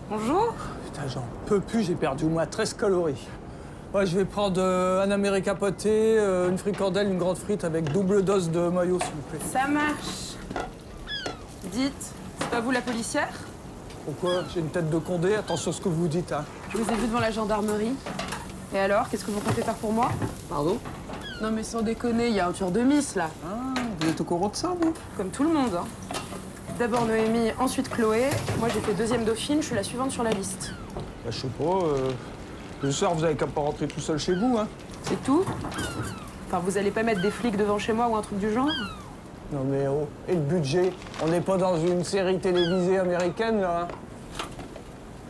Bonjour. Putain, j'en peux plus, j'ai perdu au moins 13 calories. Ouais, je vais prendre un América poté, une fricandelle, une grande frite avec double dose de mayo, s'il vous plaît. Ça marche. Dites, c'est pas vous la policière? Pourquoi? J'ai une tête de Condé, attention à ce que vous dites, hein. Je vous ai vu devant la gendarmerie. Et alors, qu'est-ce que vous comptez faire pour moi? Pardon? Non mais sans déconner, il y a un tueur de Miss là. Ah, vous êtes au courant de ça, vous? Comme tout le monde, hein. D'abord Noémie, ensuite Chloé. Moi j'ai fait deuxième dauphine, je suis la suivante sur la liste. Bah, je sais pas, le soir, vous avez qu'à pas rentrer tout seul chez vous, hein. C'est tout? Enfin, vous allez pas mettre des flics devant chez moi ou un truc du genre? Non mais oh, et le budget? On n'est pas dans une série télévisée américaine, là, hein.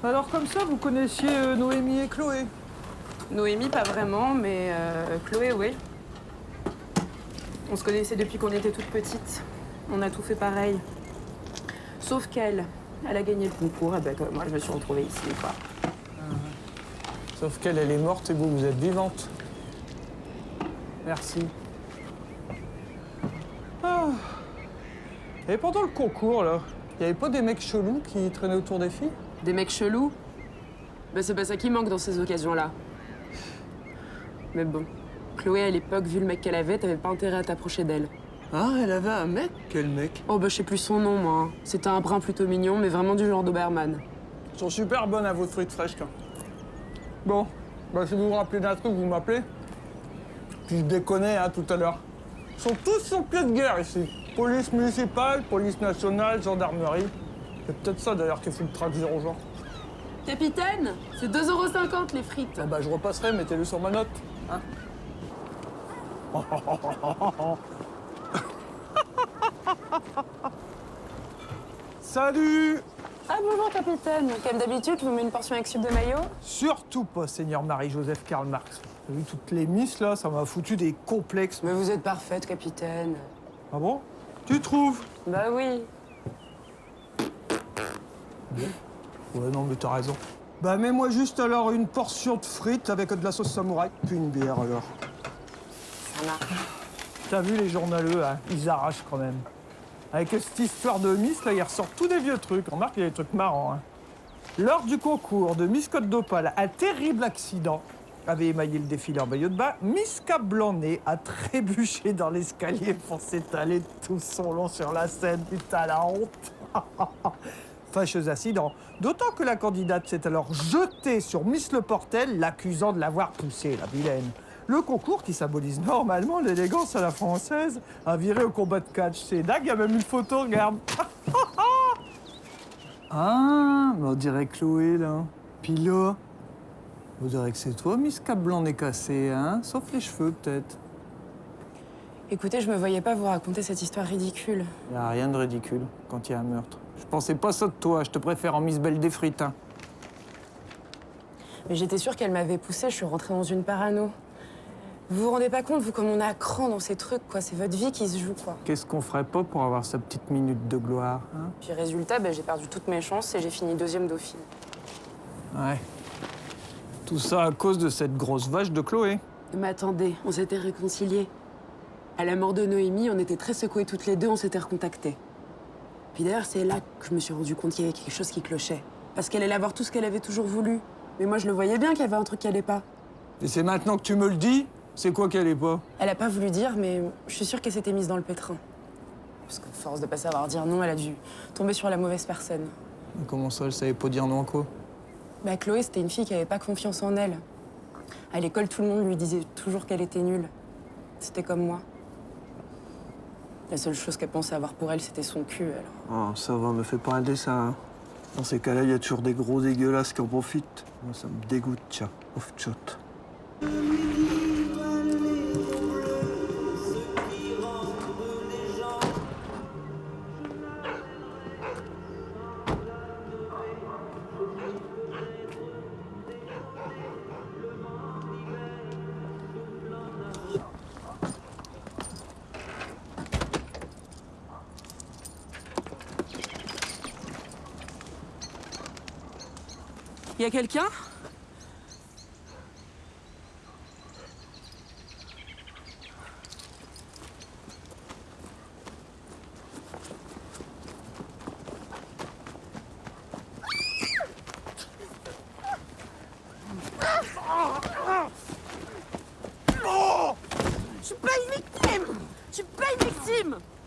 Alors comme ça, vous connaissiez Noémie et Chloé? Noémie, pas vraiment, mais Chloé, oui. On se connaissait depuis qu'on était toutes petites. On a tout fait pareil. Sauf qu'elle, elle a gagné le concours, et ben comme moi, je me suis retrouvée ici, quoi. Sauf qu'elle, elle est morte et vous, vous êtes vivante. Merci. Ah. Et pendant le concours, là, il n'y avait pas des mecs chelous qui traînaient autour des filles? Des mecs chelous? Ben c'est pas ça qui manque dans ces occasions-là. Mais bon, Chloé, à l'époque, vu le mec qu'elle avait, t'avais pas intérêt à t'approcher d'elle. Ah, elle avait un mec? Quel mec? Oh, bah, je sais plus son nom, moi. Hein. C'était un brun plutôt mignon, mais vraiment du genre Doberman. Ils sont super bonnes à vos frites fraîches, quoi. Bon, bah, si vous vous rappelez d'un truc, vous m'appelez. Puis je déconnais, hein, tout à l'heure. Ils sont tous sur pied de guerre, ici. Police municipale, police nationale, gendarmerie. C'est peut-être ça, d'ailleurs, qui fout le trac 0 genre. Capitaine, c'est 2,50 € les frites. Ah bah, je repasserai, mettez-le sur ma note, hein. Salut! Ah bonjour capitaine, comme d'habitude, je vous mets une portion avec sucre de maillot. Surtout pas, Seigneur Marie-Joseph Karl Marx. T'as vu toutes les miss, là, ça m'a foutu des complexes. Mais vous êtes parfaite, capitaine. Ah bon? Tu trouves? Bah oui. Ouais, non, mais t'as raison. Bah, mets-moi juste alors une portion de frites avec de la sauce samouraï, puis une bière alors. Ça marche. T'as vu les journaleux, hein? Ils arrachent quand même. Avec cette histoire de Miss, là, ils ressortent tous des vieux trucs. Remarque, il y a des trucs marrants, hein. Lors du concours de Miss Côte d'Opale, un terrible accident avait émaillé le défilé en maillot de bain. Miss Cap Blanc-Nez a trébuché dans l'escalier pour s'étaler tout son long sur la scène. Putain, la honte! Fâcheux incident. D'autant que la candidate s'est alors jetée sur Miss Le Portel, l'accusant de l'avoir poussée, la vilaine. Le concours, qui symbolise normalement l'élégance à la française, a viré au combat de catch. C'est dingue, il y a même une photo, regarde. Ah, mais on dirait Chloé, là. Puis là, on dirait que c'est toi, Miss Cap Blanc-Nez cassé, hein? Sauf les cheveux, peut-être. Écoutez, je me voyais pas vous raconter cette histoire ridicule. Y a rien de ridicule quand il y a un meurtre. Je pensais pas ça de toi, je te préfère en Miss Belle des frites, hein. Mais j'étais sûre qu'elle m'avait poussée, je suis rentrée dans une parano. Vous vous rendez pas compte, vous, comme on est à cran dans ces trucs, quoi. C'est votre vie qui se joue, quoi. Qu'est-ce qu'on ferait pas pour avoir sa petite minute de gloire, hein? Puis résultat, ben, j'ai perdu toutes mes chances et j'ai fini deuxième dauphine. Ouais. Tout ça à cause de cette grosse vache de Chloé. Mais attendez, on s'était réconciliés. À la mort de Noémie, on était très secoués toutes les deux, on s'était recontactés. Puis d'ailleurs, c'est là que je me suis rendu compte qu'il y avait quelque chose qui clochait. Parce qu'elle allait avoir tout ce qu'elle avait toujours voulu. Mais moi, je le voyais bien qu'il y avait un truc qui allait pas. Et c'est maintenant que tu me le dis? C'est quoi qu'elle est pas? Elle a pas voulu dire, mais je suis sûre qu'elle s'était mise dans le pétrin. Parce qu'à force de pas savoir dire non, elle a dû tomber sur la mauvaise personne. Mais comment ça, elle savait pas dire non à quoi? Bah, Chloé, c'était une fille qui avait pas confiance en elle. À l'école, tout le monde lui disait toujours qu'elle était nulle. C'était comme moi. La seule chose qu'elle pensait avoir pour elle, c'était son cul, alors. Oh, ça va, me fais pas un dessin, hein. Dans ces cas-là, il y a toujours des gros dégueulasses qui en profitent. Moi, ça me dégoûte, tiens. Ouf, tchot. Y a quelqu'un? victime.